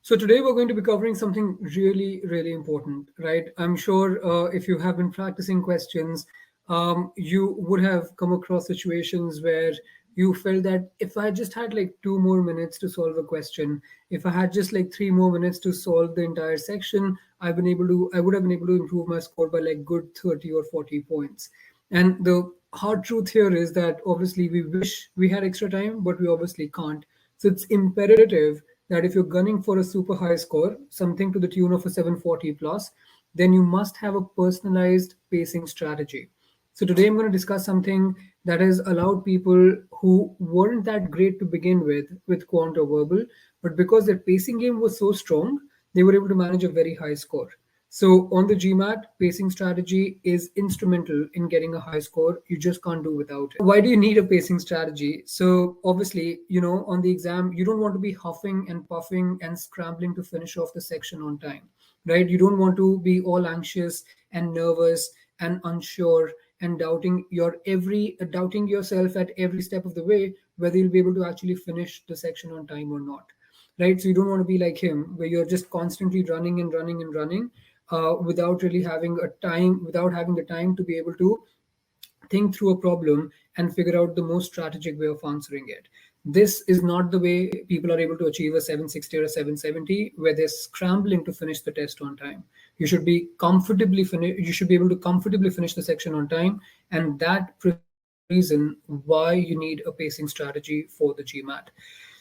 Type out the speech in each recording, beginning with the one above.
So today we're going to be covering something really, really important, right? I'm sure if you have been practicing questions, you would have come across situations where you felt that if I just had like 2 more minutes to solve a question, if I had just like 3 more minutes to solve the entire section, I would have been able to improve my score by like good 30 or 40 points. And the hard truth here is that obviously we wish we had extra time, but we obviously can't. So it's imperative that if you're gunning for a super high score, something to the tune of a 740 plus, then you must have a personalized pacing strategy. So today I'm going to discuss something that has allowed people who weren't that great to begin with quant or verbal, but because their pacing game was so strong, they were able to manage a very high score. So on the GMAT, pacing strategy is instrumental in getting a high score. You just can't do without it. Why do you need a pacing strategy? So obviously, on the exam, you don't want to be huffing and puffing and scrambling to finish off the section on time, right? You don't want to be all anxious and nervous and unsure and doubting yourself at every step of the way, whether you'll be able to actually finish the section on time or not, right? So you don't want to be like him, where you're just constantly running and running and running without really without having the time to be able to think through a problem and figure out the most strategic way of answering it. This is not the way people are able to achieve a 760 or a 770, where they're scrambling to finish the test on time. You should be able to comfortably finish the section on time, and that precisely the reason why you need a pacing strategy for the GMAT.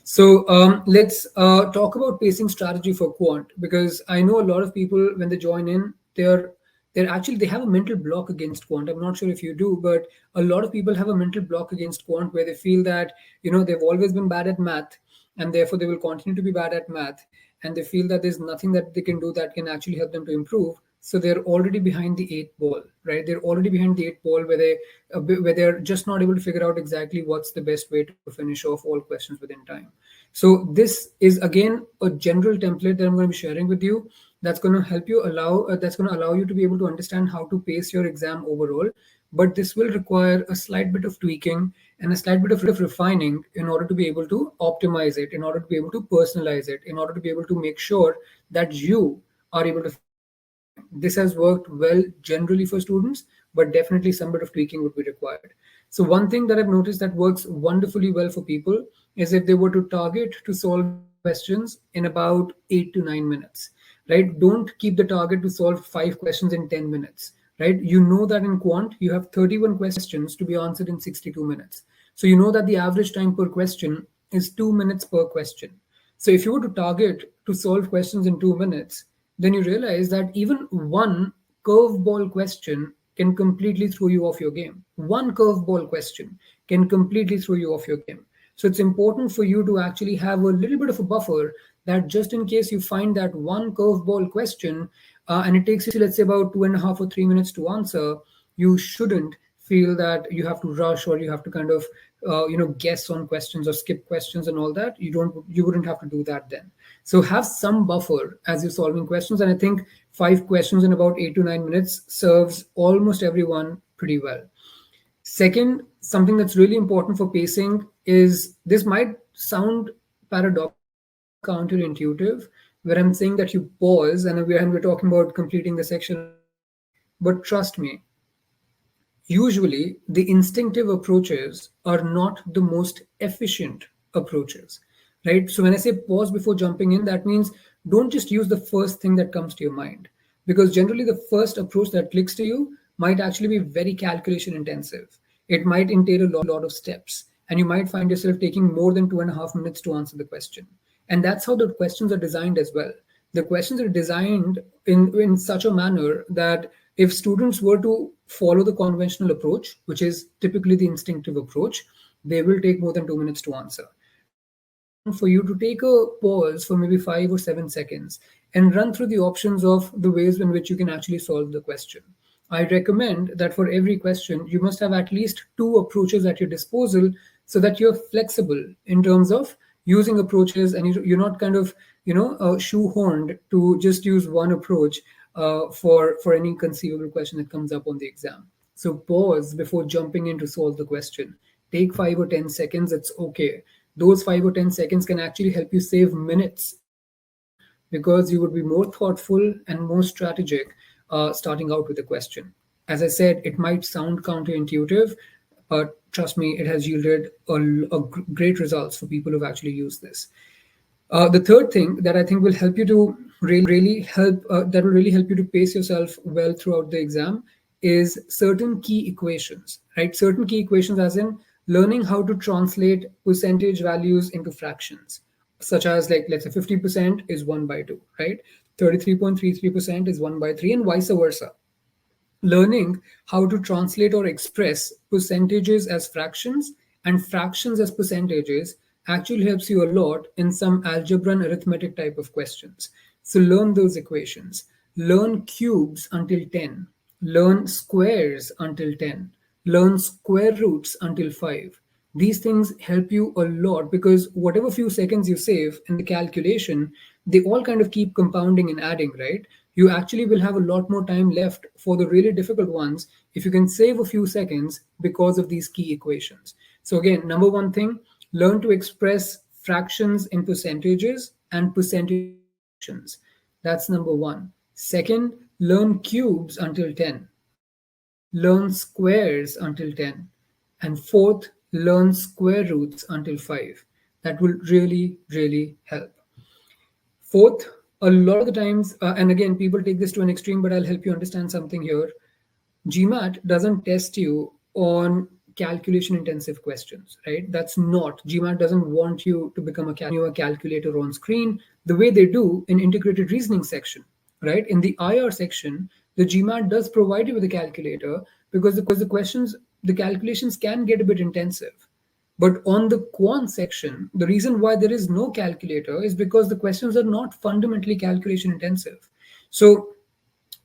So let's talk about pacing strategy for quant, because I know a lot of people when they join in, they have a mental block against quant. I'm not sure if you do, but a lot of people have a mental block against quant where they feel that they've always been bad at math, and therefore they will continue to be bad at math, and they feel that there's nothing that they can do that can actually help them to improve. So they're already behind the eight ball, right? They're already behind the eight ball where they're just not able to figure out exactly what's the best way to finish off all questions within time. So this is again a general template that I'm going to be sharing with you. That's going to allow you to be able to understand how to pace your exam overall. But this will require a slight bit of tweaking and a slight bit of refining in order to be able to optimize it, in order to be able to personalize it, in order to be able to make sure that you are able to finish it on time. This has worked well generally for students, but definitely some bit of tweaking would be required. So one thing that I've noticed that works wonderfully well for people is if they were to target to solve questions in about 8 to 9 minutes, right? Don't keep the target to solve 5 questions in 10 minutes, right? You know that in quant, you have 31 questions to be answered in 62 minutes. So you know that the average time per question is 2 minutes per question. So if you were to target to solve questions in 2 minutes, then you realize that even one curveball question can completely throw you off your game. One curveball question can completely throw you off your game. So it's important for you to actually have a little bit of a buffer, that just in case you find that one curveball question and it takes you, let's say, about 2.5 or 3 minutes to answer, you shouldn't feel that you have to rush or you have to kind of guess on questions or skip questions and all that. You wouldn't have to do that then. So have some buffer as you're solving questions, and I think 5 questions in about 8 to 9 minutes serves almost everyone pretty well. Second, something that's really important for pacing is, this might sound paradoxical or maybe counterintuitive, where I'm saying that you pause and we're talking about completing the section on time. But trust me, usually the instinctive approaches are not the most efficient approaches, right? So when I say pause before jumping in, that means don't just use the first thing that comes to your mind, because generally the first approach that clicks to you might actually be very calculation intensive. It might entail a lot of steps, and you might find yourself taking more than 2.5 minutes to answer the question. And that's how the questions are designed as well. The questions are designed in such a manner that if students were to follow the conventional approach, which is typically the instinctive approach, they will take more than 2 minutes to answer. So it's important for you to take a pause for maybe 5 or 7 seconds and run through the options of the ways in which you can actually solve the question. I recommend that for every question, you must have at least two approaches at your disposal, so that you're flexible in terms of using approaches, and you're not kind of shoehorned to just use one approach for any conceivable question that comes up on the exam. So pause before jumping in to solve the question. Take 5 or 10 seconds. It's okay. Those 5 or 10 seconds can actually help you save minutes in the exam, because you would be more thoughtful and more strategic starting out with a question. As I said, it might sound counterintuitive, but trust me, it has yielded great results for people who've actually used this. The third thing that I think will help you to really help that will really help you to pace yourself well throughout the exam is certain key equations, right? Certain key equations, as in learning how to translate percentage values into fractions, such as, like, let's say 50% is 1 by 2, right? 33.33% is 1 by 3, and vice versa. Learning how to translate or express percentages as fractions and fractions as percentages actually helps you a lot in some algebra and arithmetic type of questions. So learn those equations. Learn cubes until 10. Learn squares until 10. Learn square roots until 5. These things help you a lot because whatever few seconds you save in the calculation, they all kind of keep compounding and adding, right? You actually will have a lot more time left for the really difficult ones if you can save a few seconds because of these key equations. So again, number one thing, learn to express fractions in percentages and percentages in fractions. That's number one. Second, learn cubes until 10. Third, learn squares until 10. And fourth, learn square roots until 5. That will really, really help. Fourth, a lot of the times, and again, people take this to an extreme, but I'll help you understand something here. GMAT doesn't test you on calculation intensive questions, right? That's not, GMAT doesn't want you to become a calculator on screen the way they do in integrated reasoning section, right? In the IR section, the GMAT does provide you with a calculator because the questions, the calculations can get a bit intensive. But on the quant section, the reason why there is no calculator is because the questions are not fundamentally calculation intensive. So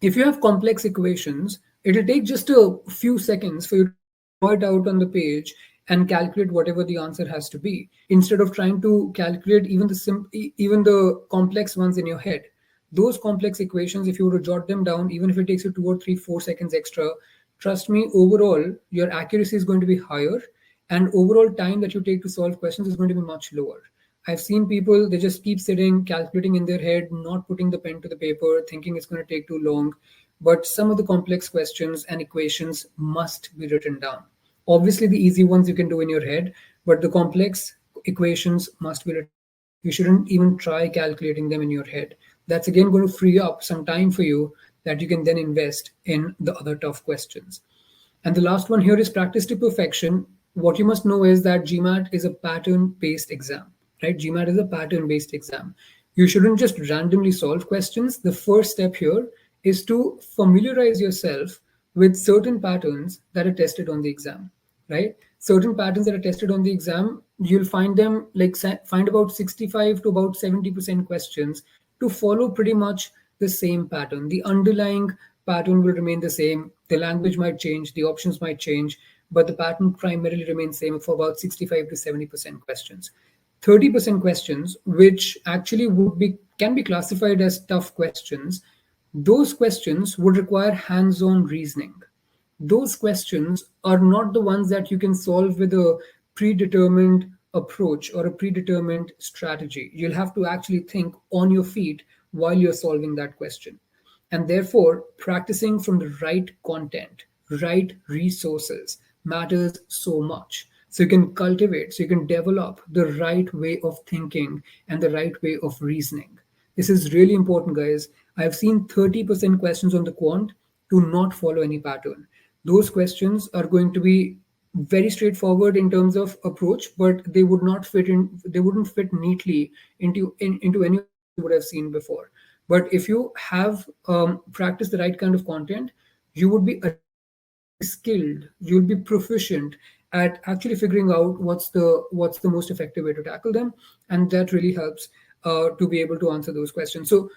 if you have complex equations, it'll take just a few seconds for you to draw it out on the page and calculate whatever the answer has to be, instead of trying to calculate even the complex ones in your head. Those complex equations, if you were to jot them down, even if it takes you 2 or 3, 4 seconds extra, trust me, overall your accuracy is going to be higher, and overall time that you take to solve questions is going to be much lower. I've seen people, they just keep sitting, calculating in their head, not putting the pen to the paper, thinking it's going to take too long. But some of the complex questions and equations must be written down. Obviously, the easy ones you can do in your head, but the complex equations must be written down. You shouldn't even try calculating them in your head. That's again going to free up some time for you that you can then invest in the other tough questions. And the last one here is practice to perfection. What you must know is that GMAT is a pattern based exam, right? GMAT is a pattern based exam. You shouldn't just randomly solve questions. The first step here is to familiarize yourself with certain patterns that are tested on the exam, right? Certain patterns that are tested on the exam, you'll find them, like, find about 65 to about 70% questions to follow pretty much the same pattern. The underlying pattern will remain the same. The language might change, the options might change, but the pattern primarily remains same for about 65 to 70% questions. 30% questions, which actually would be can be classified as tough questions, those questions would require hands-on reasoning. Those questions are not the ones that you can solve with a predetermined approach or a predetermined strategy. You'll have to actually think on your feet while you're solving that question. And therefore, practicing from the right content, right resources matters so much. So you can cultivate, so you can develop the right way of thinking and the right way of reasoning. This is really important, guys. I've seen 30% questions on the quant do not follow any pattern. Those questions are going to be very straightforward in terms of approach, but they would not fit in, they wouldn't fit neatly into any of the ones you would have seen before. But if you have practiced the right kind of content, you would be adept, you would be skilled, you would be proficient at actually figuring out what's the most effective way to tackle them, and that really helps to be able to answer those questions. So